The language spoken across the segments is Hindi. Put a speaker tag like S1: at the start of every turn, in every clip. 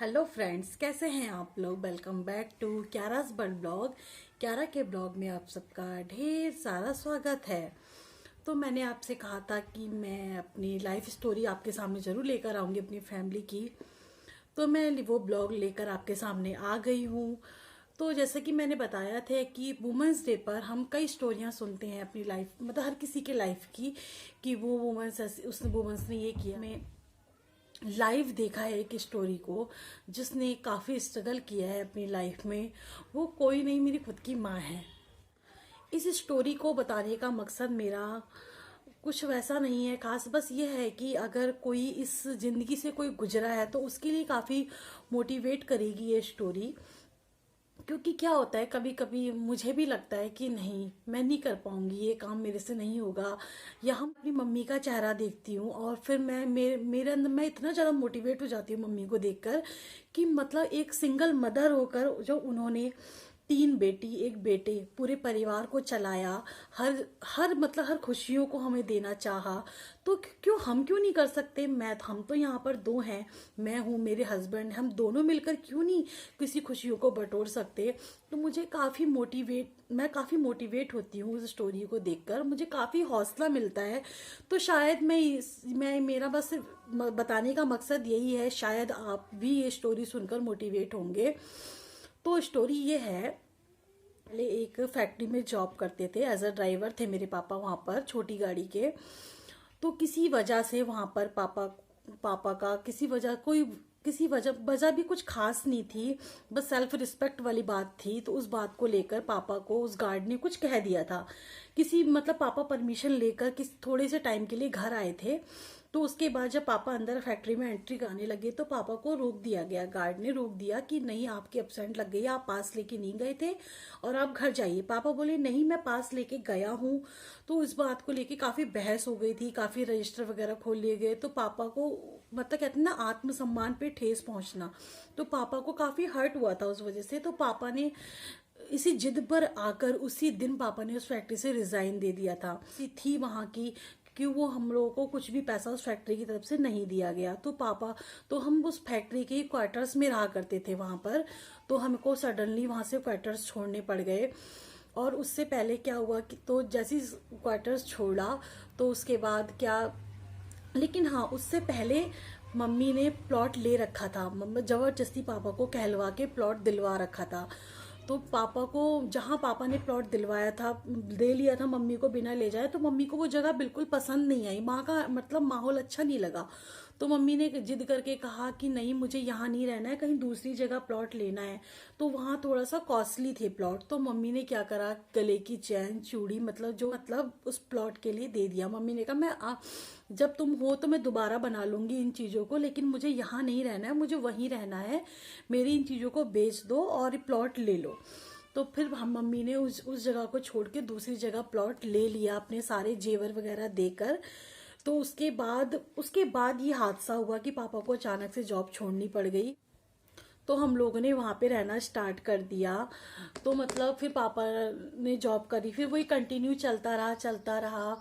S1: हेलो फ्रेंड्स, कैसे हैं आप लोग। Welcome back to Kiara's bird blog. Kiara के ब्लॉग में आप सबका ढेर सारा स्वागत है। तो मैंने आपसे कहा था कि मैं अपनी लाइफ स्टोरी आपके सामने ज़रूर लेकर आऊँगी अपनी फैमिली की। तो मैं वो ब्लॉग लेकर आपके सामने आ गई हूँ। तो जैसे कि मैंने बताया था कि वुमेंस डे पर हम कई स्टोरियाँ सुनते हैं अपनी लाइफ, मतलब हर किसी के लाइफ की, कि वो वुमेंस उस वुमेंस ने ये किया। मैं लाइव देखा है एक स्टोरी को जिसने काफ़ी स्ट्रगल किया है अपनी लाइफ में। वो कोई नहीं, मेरी खुद की माँ है। इस स्टोरी को बताने का मकसद मेरा कुछ वैसा नहीं है खास, बस ये है कि अगर कोई इस ज़िंदगी से कोई गुजरा है तो उसके लिए काफ़ी मोटिवेट करेगी ये स्टोरी। क्योंकि क्या होता है, कभी कभी मुझे भी लगता है कि नहीं, मैं नहीं कर पाऊंगी, ये काम मेरे से नहीं होगा। या हम अपनी मम्मी का चेहरा देखती हूँ और फिर मेरे अंदर मैं इतना ज़्यादा मोटिवेट हो जाती हूँ मम्मी को देखकर कि मतलब एक सिंगल मदर होकर जो उन्होंने तीन बेटी एक बेटे पूरे परिवार को चलाया, हर हर मतलब हर खुशियों को हमें देना चाहा। तो हम क्यों नहीं कर सकते। हम तो यहाँ पर दो हैं, मैं हूँ, मेरे हस्बैंड, हम दोनों मिलकर क्यों नहीं किसी खुशियों को बटोर सकते। तो मैं काफ़ी मोटिवेट होती हूँ उस स्टोरी को देखकर, मुझे काफ़ी हौसला मिलता है। तो शायद मैं मेरा बस बताने का मकसद यही है, शायद आप भी ये स्टोरी सुनकर मोटिवेट होंगे। तो स्टोरी ये है, पहले एक फैक्ट्री में जॉब करते थे, एज अ ड्राइवर थे मेरे पापा वहाँ पर छोटी गाड़ी के। तो किसी वजह से वहाँ पर पापा पापा का किसी वजह वजह भी कुछ खास नहीं थी, बस सेल्फ रिस्पेक्ट वाली बात थी। तो उस बात को लेकर पापा को उस गार्ड ने कुछ कह दिया था। मतलब पापा परमिशन लेकर थोड़े से टाइम के लिए घर आए थे। तो उसके बाद जब पापा अंदर फैक्ट्री में एंट्री कराने लगे तो पापा को रोक दिया गया, गार्ड ने रोक दिया कि नहीं, आपकी एब्सेंट लग गई, आप पास लेके नहीं गए थे और आप घर जाइए। पापा बोले नहीं, मैं पास लेके गया हूँ। तो इस बात को लेके काफी बहस हो गई थी, काफी रजिस्टर वगैरह खोल लिए गए। तो पापा को मतलब कहते हैं ना, आत्मसम्मान पे ठेस पहुंचना, तो पापा को काफी हर्ट हुआ था उस वजह से। तो पापा ने इसी जिद पर आकर उसी दिन पापा ने उस फैक्ट्री से रिजाइन दे दिया था। थी वहां की कि वो हम लोगों को कुछ भी पैसा उस फैक्ट्री की तरफ से नहीं दिया गया। तो हम उस फैक्ट्री के क्वार्टर्स में रहा करते थे वहां पर। तो हमको सडनली वहां से क्वार्टर्स छोड़ने पड़ गए। और उससे पहले क्या हुआ कि तो जैसे क्वार्टर्स छोड़ा तो उसके बाद क्या, लेकिन हाँ, उससे पहले मम्मी ने प्लॉट ले रखा था, मम्मी जबरदस्ती पापा को कहलवा के प्लॉट दिलवा रखा था। तो पापा को जहाँ पापा ने प्लॉट दिलवाया था, दे लिया था मम्मी को बिना ले जाए, तो मम्मी को वो जगह बिल्कुल पसंद नहीं आई, माँ का मतलब माहौल अच्छा नहीं लगा। तो मम्मी ने जिद करके कहा कि नहीं, मुझे यहाँ नहीं रहना है, कहीं दूसरी जगह प्लॉट लेना है। तो वहाँ थोड़ा सा कॉस्टली थे प्लॉट। तो मम्मी ने क्या करा, गले की चैन चूड़ी मतलब उस प्लॉट के लिए दे दिया। मम्मी ने कहा जब तुम हो तो मैं दोबारा बना लूंगी इन चीजों को, लेकिन मुझे यहाँ नहीं रहना है, मुझे वहीं रहना है, मेरी इन चीजों को बेच दो और प्लॉट ले लो। तो फिर हम मम्मी ने उस जगह को छोड़ के दूसरी जगह प्लॉट ले लिया अपने सारे जेवर वगैरह देकर। तो उसके बाद ये हादसा हुआ कि पापा को अचानक से जॉब छोड़नी पड़ गई। तो हम लोगों ने वहां पे रहना स्टार्ट कर दिया। तो मतलब फिर पापा ने जॉब करी, फिर वही कंटिन्यू चलता रहा।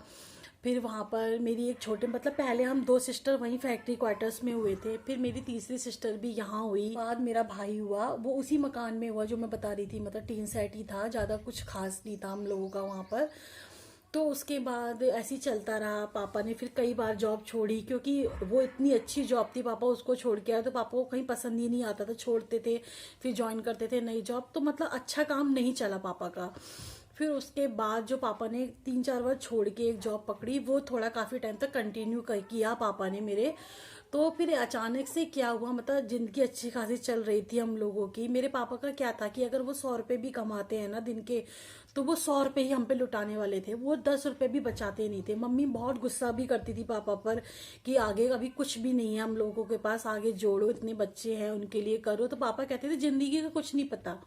S1: फिर वहां पर मेरी एक छोटे मतलब पहले हम दो सिस्टर वहीं फैक्ट्री क्वार्टर्स में हुए थे, फिर मेरी तीसरी सिस्टर भी यहाँ हुई, बाद मेरा भाई हुआ, वो उसी मकान में हुआ जो मैं बता रही थी, मतलब टीन सेट ही था, ज्यादा कुछ खास नहीं था हम लोगों का वहां पर। तो उसके बाद ऐसे ही चलता रहा। पापा ने फिर कई बार जॉब छोड़ी क्योंकि वो इतनी अच्छी जॉब थी, पापा उसको छोड़ के आए तो पापा को कहीं पसंद ही नहीं आता था, छोड़ते थे फिर ज्वाइन करते थे नई जॉब। तो मतलब अच्छा काम नहीं चला पापा का। फिर उसके बाद जो पापा ने 3-4 बार छोड़ के एक जॉब पकड़ी, वो थोड़ा काफी टाइम तक कंटिन्यू किया पापा ने मेरे। तो फिर अचानक से क्या हुआ, मतलब जिंदगी अच्छी खासी चल रही थी हम लोगों की। मेरे पापा का क्या था कि अगर वो 100 रुपए भी कमाते हैं ना दिन के, तो वो 100 रुपए ही हम पे लुटाने वाले थे, वो 10 रुपए भी बचाते नहीं थे। मम्मी बहुत गुस्सा भी करती थी पापा पर कि आगे अभी कुछ भी नहीं है हम लोगों के पास, आगे जोड़ो, इतने बच्चे हैं उनके लिए करो। तो पापा कहते थे जिंदगी का कुछ नहीं पता,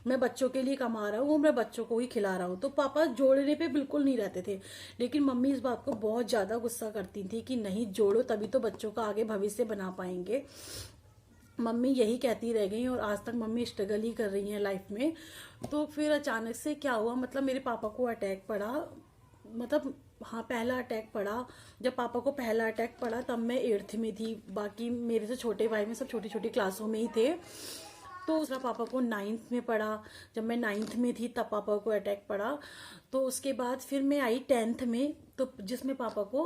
S1: मैं बच्चों के लिए कमा रहा हूँ, मैं बच्चों को ही खिला रहा हूँ। तो पापा जोड़ने पे बिल्कुल नहीं रहते थे, लेकिन मम्मी इस बात को बहुत ज्यादा गुस्सा करती थी कि नहीं जोड़ो, तभी तो बच्चों का आगे भविष्य बना पाएंगे। मम्मी यही कहती रह गई और आज तक मम्मी स्ट्रगल ही कर रही हैं लाइफ में। तो फिर अचानक से क्या हुआ, मतलब मेरे पापा को अटैक पड़ा, मतलब हाँ, पहला अटैक पड़ा। जब पापा को पहला अटैक पड़ा तब मैं 8th में थी, बाकी मेरे से छोटे भाई में सब छोटी छोटी क्लासों में ही थे। तो दूसरा पापा को 9th में पड़ा। जब मैं 9th में थी तब पापा को अटैक पड़ा। तो उसके बाद फिर मैं आई 10th में, तो जिसमें पापा को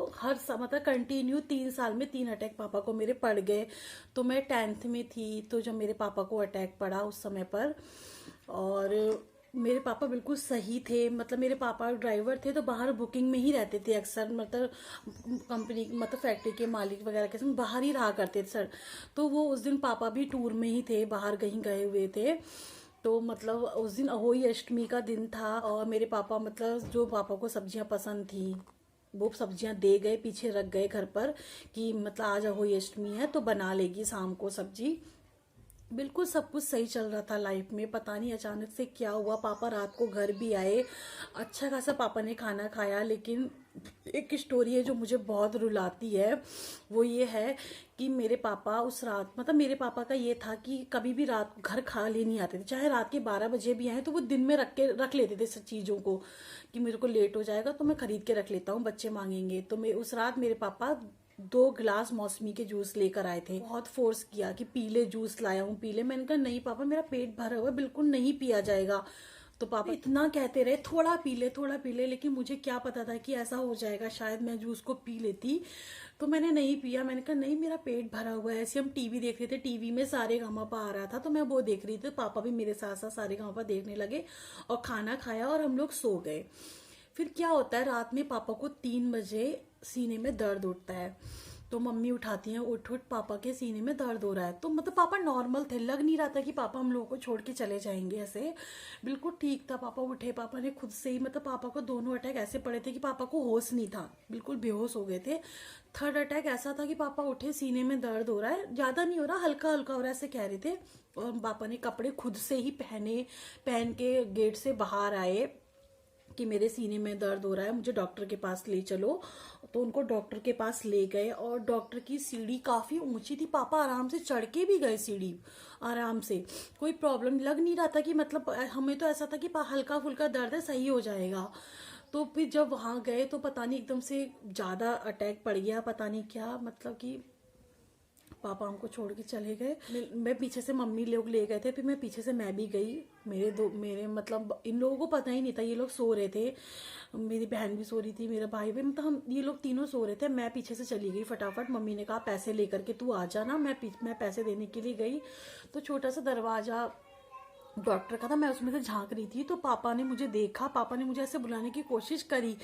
S1: मतलब कंटिन्यू 3 साल में 3 अटैक पापा को मेरे पड़ गए। तो मैं 10th में थी तो जब मेरे पापा को अटैक पड़ा उस समय पर, और मेरे पापा बिल्कुल सही थे। मतलब मेरे पापा ड्राइवर थे तो बाहर बुकिंग में ही रहते थे अक्सर, मतलब कंपनी मतलब फैक्ट्री के मालिक वगैरह के संग बाहर ही रहा करते थे सर। तो वो उस दिन पापा भी टूर में ही थे, बाहर कहीं गए हुए थे। तो मतलब उस दिन अहोई अष्टमी का दिन था, और मेरे पापा मतलब जो पापा को सब्जियां पसंद थी वो सब्जियां दे गए, पीछे रख गए घर पर कि मतलब आज अहोई अष्टमी है तो बना लेगी शाम को सब्जी। बिल्कुल सब कुछ सही चल रहा था लाइफ में। पता नहीं अचानक से क्या हुआ, पापा रात को घर भी आए, अच्छा खासा पापा ने खाना खाया। लेकिन एक स्टोरी है जो मुझे बहुत रुलाती है, वो ये है कि मेरे पापा उस रात, मतलब मेरे पापा का ये था कि कभी भी रात को घर खाली नहीं आते थे, चाहे रात के 12 बजे भी आए तो वो दिन में रख लेते थे सब चीज़ों को, कि मेरे को लेट हो जाएगा तो मैं खरीद के रख लेता हूँ, बच्चे मांगेंगे। तो मैं उस रात मेरे पापा 2 गिलास मौसमी के जूस लेकर आए थे। बहुत फोर्स किया कि पीले, जूस लाया हूँ पीले। मैंने कहा नहीं पापा, मेरा पेट भरा हुआ है, बिल्कुल नहीं पिया जाएगा। तो पापा इतना कहते रहे थोड़ा पी ले थोड़ा पी ले, लेकिन मुझे क्या पता था कि ऐसा हो जाएगा, शायद मैं जूस को पी लेती। तो मैंने नहीं पिया। मैंने कहा नहीं, मेरा पेट भरा हुआ है। ऐसे हम टीवी देख रहे थे, टीवी में सारेगामापा आ रहा था तो मैं वो देख रही थी। पापा भी मेरे साथ साथ सारेगामापा देखने लगे और खाना खाया और हम लोग सो गए। फिर क्या होता है, रात में पापा को 3 बजे सीने में दर्द उठता है। तो मम्मी उठाती हैं, उठ उठ पापा के सीने में दर्द हो रहा है। तो मतलब पापा नॉर्मल थे, लग नहीं रहा था कि पापा हम लोगों को छोड़ के चले जाएंगे, ऐसे बिल्कुल ठीक था। पापा उठे, पापा ने खुद से ही, मतलब पापा को दोनों अटैक ऐसे पड़े थे कि पापा को होश नहीं था, बिल्कुल बेहोश हो गए थे। थर्ड अटैक ऐसा था कि पापा उठे, सीने में दर्द हो रहा है, ज्यादा नहीं हो रहा, हल्का हल्का हो रहा है, ऐसे कह रहे थे। और पापा ने कपड़े खुद से ही पहन के गेट से बाहर आए कि मेरे सीने में दर्द हो रहा है, मुझे डॉक्टर के पास ले चलो। तो उनको डॉक्टर के पास ले गए, और डॉक्टर की सीढ़ी काफी ऊंची थी, पापा आराम से चढ़ के भी गए सीढ़ी आराम से, कोई प्रॉब्लम लग नहीं रहा था कि, मतलब हमें तो ऐसा था कि हल्का फुल्का दर्द है, सही हो जाएगा। तो फिर जब वहां गए तो पता नहीं एकदम से ज्यादा अटैक पड़ गया, पता नहीं क्या, मतलब कि पापा हमको छोड़ के चले गए। मैं पीछे से, मम्मी लोग ले गए थे, फिर मैं पीछे से मैं भी गई। मेरे मतलब इन लोगों को पता ही नहीं था, ये लोग सो रहे थे, मेरी बहन भी सो रही थी, मेरा भाई भी, मतलब हम ये लोग तीनों सो रहे थे। मैं पीछे से चली गई फटाफट। मम्मी ने कहा पैसे लेकर के तू आ जाना। मैं पैसे देने के लिए गई तो छोटा सा दरवाजा डॉक्टर का था, मैं उसमें से झांक रही थी तो पापा ने मुझे देखा, पापा ने मुझे ऐसे बुलाने की कोशिश करी।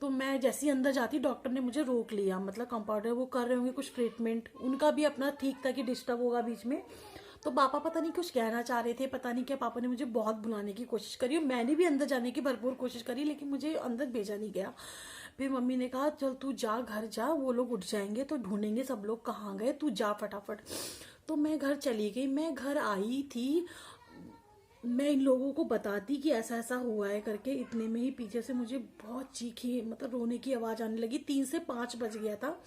S1: तो मैं जैसे ही अंदर जाती डॉक्टर ने मुझे रोक लिया, मतलब कंपाउंडर वो कर रहे होंगे कुछ ट्रीटमेंट, उनका भी अपना ठीक था कि डिस्टर्ब होगा बीच में। तो पापा पता नहीं कुछ कहना चाह रहे थे, पता नहीं क्या, पापा ने मुझे बहुत बुलाने की कोशिश करी और मैंने भी अंदर जाने की भरपूर कोशिश करी, लेकिन मुझे अंदर भेजा नहीं गया। फिर मम्मी ने कहा चल तू जा, घर जा, वो लोग उठ जाएंगे तो ढूंढेंगे सब लोग कहाँ गए, तू जा फटाफट। तो मैं घर चली गई। मैं घर आई थी, मैं इन लोगों को बताती कि ऐसा ऐसा हुआ है करके, इतने में ही पीछे से मुझे बहुत चीखी, मतलब रोने की आवाज आने लगी। 3 से 5 बज गया था।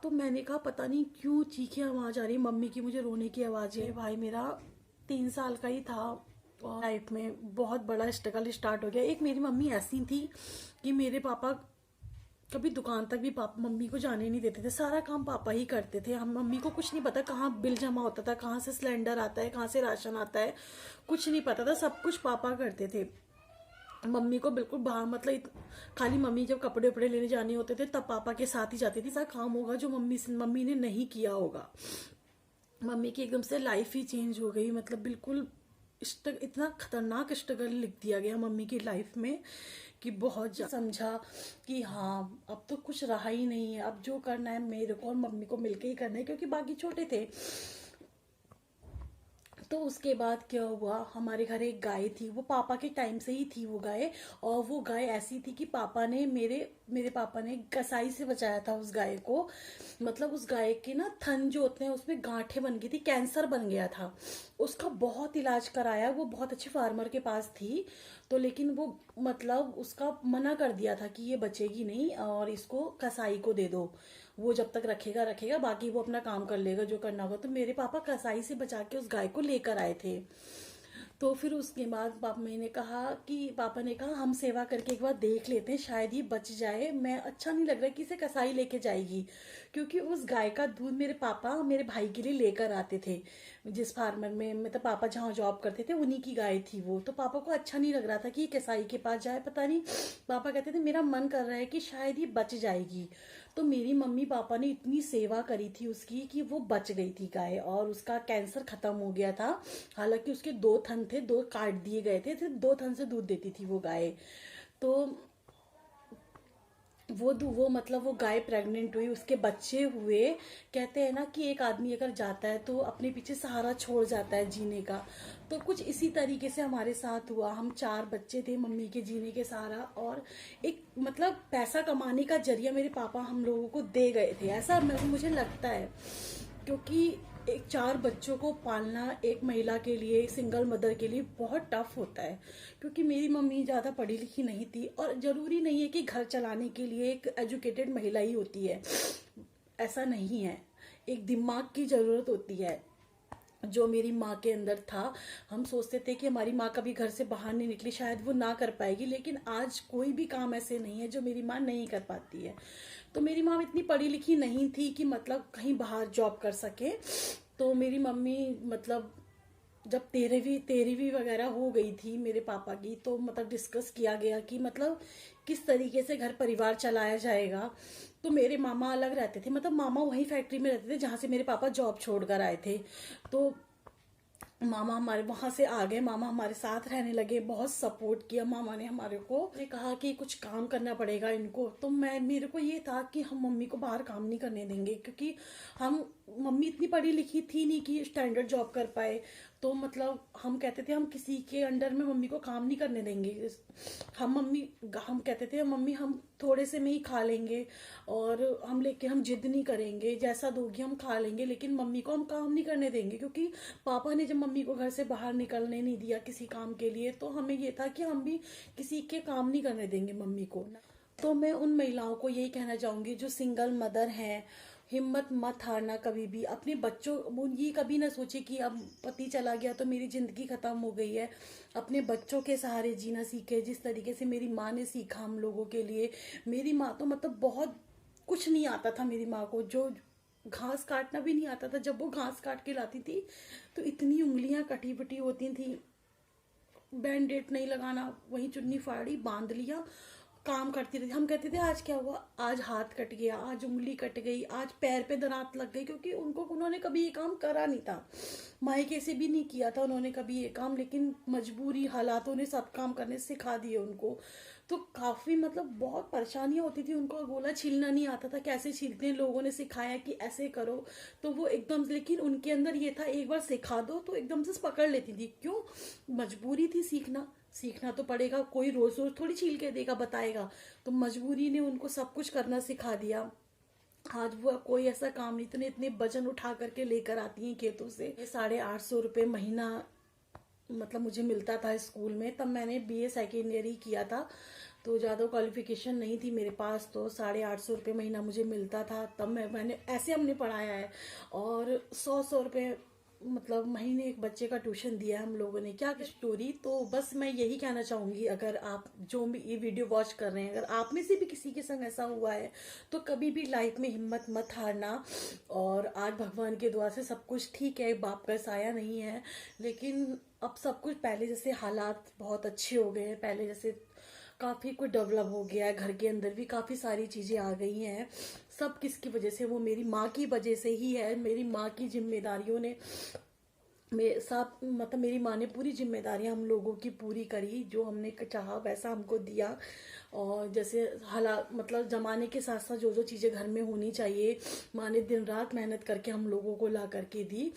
S1: तो मैंने कहा पता नहीं क्यों चीखी आवाज आ रही मम्मी की, मुझे रोने की आवाज है। भाई मेरा 3 साल का ही था और लाइफ में बहुत बड़ा स्ट्रगल स्टार्ट हो गया। एक मेरी मम्मी ऐसी थी कि मेरे पापा कभी दुकान तक भी पापा मम्मी को जाने नहीं देते थे, सारा काम पापा ही करते थे। हम मम्मी को कुछ नहीं पता कहाँ बिल जमा होता था, कहाँ से सिलेंडर आता है, कहाँ से राशन आता है, कुछ नहीं पता था, सब कुछ पापा करते थे। मम्मी को बिल्कुल बाहर, मतलब खाली मम्मी जब कपड़े उपड़े लेने जाने होते थे तब पापा के साथ ही जाती थी। सारा काम होगा जो मम्मी ने नहीं किया होगा। मम्मी की एकदम से लाइफ ही चेंज हो गई, मतलब बिल्कुल इतना खतरनाक स्ट्रगल लिख दिया गया मम्मी की लाइफ में कि बहुत समझा कि हाँ अब तो कुछ रहा ही नहीं है, अब जो करना है मेरे को और मम्मी को मिलके ही करना है, क्योंकि बाकी छोटे थे। तो उसके बाद क्या हुआ, हमारे घर एक गाय थी, वो पापा के टाइम से ही थी वो गाय। और वो गाय ऐसी थी कि पापा ने मेरे पापा ने कसाई से बचाया था उस गाय को। मतलब उस गाय के ना थन जो होते हैं उसमें गांठें बन गई थी, कैंसर बन गया था। उसका बहुत इलाज कराया, वो बहुत अच्छे फार्मर के पास थी। तो लेकिन वो मतलब उसका मना कर दिया था कि ये बचेगी नहीं और इसको कसाई को दे दो, वो जब तक रखेगा रखेगा, बाकी वो अपना काम कर लेगा जो करना होगा। तो मेरे पापा कसाई से बचा के उस गाय को लेकर आए थे। तो फिर उसके बाद पापा ने कहा हम सेवा करके एक बार देख लेते हैं, शायद ये बच जाए। मैं अच्छा नहीं लग रहा कि इसे कसाई लेके जाएगी, क्योंकि उस गाय का दूध मेरे पापा मेरे भाई के लिए लेकर आते थे। जिस फार्मर में मतलब पापा जहाँ जॉब करते थे उन्हीं की गाय थी वो। तो पापा को अच्छा नहीं लग रहा था कि ये कसाई के पास जाए, पता नहीं। पापा कहते थे मेरा मन कर रहा है कि शायद ये बच जाएगी। तो मेरी मम्मी पापा ने इतनी सेवा करी थी उसकी कि वो बच गई थी गाय, और उसका कैंसर खत्म हो गया था। हालांकि उसके 2 थन थे, 2 काट दिए गए थे, सिर्फ 2 थन से दूध देती थी वो गाय। तो वो मतलब वो गाय प्रेग्नेंट हुई, उसके बच्चे हुए। कहते हैं ना कि एक आदमी अगर जाता है तो अपने पीछे सहारा छोड़ जाता है जीने का। तो कुछ इसी तरीके से हमारे साथ हुआ। हम 4 बच्चे थे, मम्मी के जीने के सहारा, और एक मतलब पैसा कमाने का जरिया मेरे पापा हम लोगों को दे गए थे, ऐसा मुझे लगता है। क्योंकि एक 4 बच्चों को पालना एक महिला के लिए, सिंगल मदर के लिए बहुत टफ होता है। क्योंकि मेरी मम्मी ज़्यादा पढ़ी लिखी नहीं थी, और ज़रूरी नहीं है कि घर चलाने के लिए एक एजुकेटेड महिला ही होती है, ऐसा नहीं है। एक दिमाग की ज़रूरत होती है, जो मेरी माँ के अंदर था। हम सोचते थे कि हमारी माँ कभी घर से बाहर नहीं निकली, शायद वो ना कर पाएगी, लेकिन आज कोई भी काम ऐसे नहीं है जो मेरी माँ नहीं कर पाती है। तो मेरी माँ इतनी पढ़ी लिखी नहीं थी कि मतलब कहीं बाहर जॉब कर सके। तो मेरी मम्मी मतलब जब 13वीं वगैरह हो गई थी मेरे पापा की, तो मतलब डिस्कस किया गया कि मतलब किस तरीके से घर परिवार चलाया जाएगा। तो मेरे मामा अलग रहते थे, मतलब मामा वही फैक्ट्री में रहते थे जहाँ से मेरे पापा जॉब छोड़कर आए थे। तो मामा हमारे वहां से आ गए, मामा हमारे साथ रहने लगे, बहुत सपोर्ट किया मामा ने हमारे को। ने कहा कि कुछ काम करना पड़ेगा इनको। तो मेरे को ये था कि हम मम्मी को बाहर काम नहीं करने देंगे, क्योंकि हम मम्मी इतनी पढ़ी लिखी थी नहीं कि स्टैंडर्ड जॉब कर पाए। तो मतलब हम कहते थे हम किसी के अंडर में मम्मी को काम नहीं करने देंगे। हम कहते थे मम्मी हम थोड़े से में ही खा लेंगे, और हम जिद नहीं करेंगे, जैसा दोगी हम खा लेंगे, लेकिन मम्मी को हम काम नहीं करने देंगे। क्योंकि पापा ने जब मम्मी को घर से बाहर निकलने नहीं दिया किसी काम के लिए, तो हमें ये था कि हम भी किसी के काम नहीं करने देंगे मम्मी को। तो मैं उन महिलाओं को यही कहना चाहूंगी जो सिंगल मदर हैं, हिम्मत मत हारना कभी भी। अपने बच्चों, ये कभी ना सोचे कि अब पति चला गया तो मेरी जिंदगी खत्म हो गई है। अपने बच्चों के सहारे जीना सीखे, जिस तरीके से मेरी माँ ने सीखा हम लोगों के लिए। मेरी माँ तो मतलब बहुत कुछ नहीं आता था मेरी माँ को, जो घास काटना भी नहीं आता था। जब वो घास काट के लाती थी तो इतनी उंगलियां कटी बटी होती थी। बैंडेड नहीं लगाना, वही चुन्नी फाड़ी बांध लिया, काम करती रहती। हम कहते थे आज क्या हुआ, आज हाथ कट गया, आज उंगली कट गई, आज पैर पे दरात लग गई, क्योंकि उन्होंने कभी ये काम करा नहीं था। मायके से भी नहीं किया था उन्होंने कभी ये काम, लेकिन मजबूरी हालातों ने सब काम करने सिखा दिए उनको। तो काफी मतलब बहुत परेशानियां होती थी उनको। गोला छीलना नहीं आता था, कैसे छीलते हैं, लोगों ने सिखाया कि ऐसे करो। तो वो एकदम, लेकिन उनके अंदर ये था एक बार सिखा दो तो एकदम से पकड़ लेती थी। क्यों? मजबूरी थी, सीखना तो पड़ेगा, कोई रोज रोज थोड़ी छील के देगा बताएगा। तो मजबूरी ने उनको सब कुछ करना सिखा दिया। आज वो कोई ऐसा काम नहीं, इतने वजन उठा करके लेकर आती हैं खेतों से। 850 रुपये महीना मतलब मुझे मिलता था स्कूल में। तब मैंने बीए सेकेंड ईयर ही किया था, तो ज़्यादा क्वालिफिकेशन नहीं थी मेरे पास। तो 850 रुपये महीना मुझे मिलता था। तब मैंने ऐसे हमने पढ़ाया है। और 100 रुपये मतलब महीने एक बच्चे का ट्यूशन दिया हम लोगों ने। क्या स्टोरी। तो बस मैं यही कहना चाहूंगी, अगर आप जो भी ये वीडियो वॉच कर रहे हैं, अगर आप में से भी किसी के संग ऐसा हुआ है तो कभी भी लाइफ में हिम्मत मत हारना। और आज भगवान की दुआ से सब कुछ ठीक है, बाप का साया नहीं है, लेकिन अब सब कुछ पहले जैसे हालात बहुत अच्छे हो गए हैं। पहले जैसे काफी कुछ डेवलप हो गया है, घर के अंदर भी काफी सारी चीजें आ गई हैं। सब किसकी वजह से? वो मेरी माँ की वजह से ही है। मेरी माँ की जिम्मेदारियों ने मतलब मेरी माँ ने पूरी जिम्मेदारियां हम लोगों की पूरी करी, जो हमने चाहा वैसा हमको दिया। और जैसे हालात मतलब जमाने के साथ साथ जो जो चीजें घर में होनी चाहिए, माँ ने दिन रात मेहनत करके हम लोगों को ला करके दी।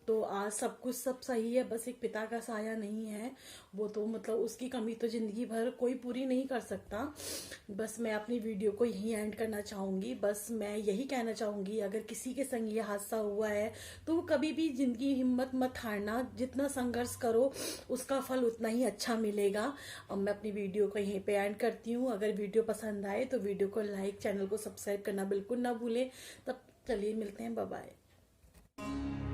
S1: तो आज सब कुछ सब सही है, बस एक पिता का साया नहीं है। वो तो मतलब उसकी कमी तो जिंदगी भर कोई पूरी नहीं कर सकता। बस मैं अपनी वीडियो को यहीं एंड करना चाहूंगी। बस मैं यही कहना चाहूंगी, अगर किसी के संग ये हादसा हुआ है तो वो कभी भी जिंदगी हिम्मत मत हारना। जितना संघर्ष करो उसका फल उतना ही अच्छा मिलेगा। अब मैं अपनी वीडियो को यहीं पे एंड करती हूँ। अगर वीडियो पसंद आए तो वीडियो को लाइक, चैनल को सब्सक्राइब करना बिल्कुल ना भूलें। तब चलिए मिलते हैं, बाय बाय।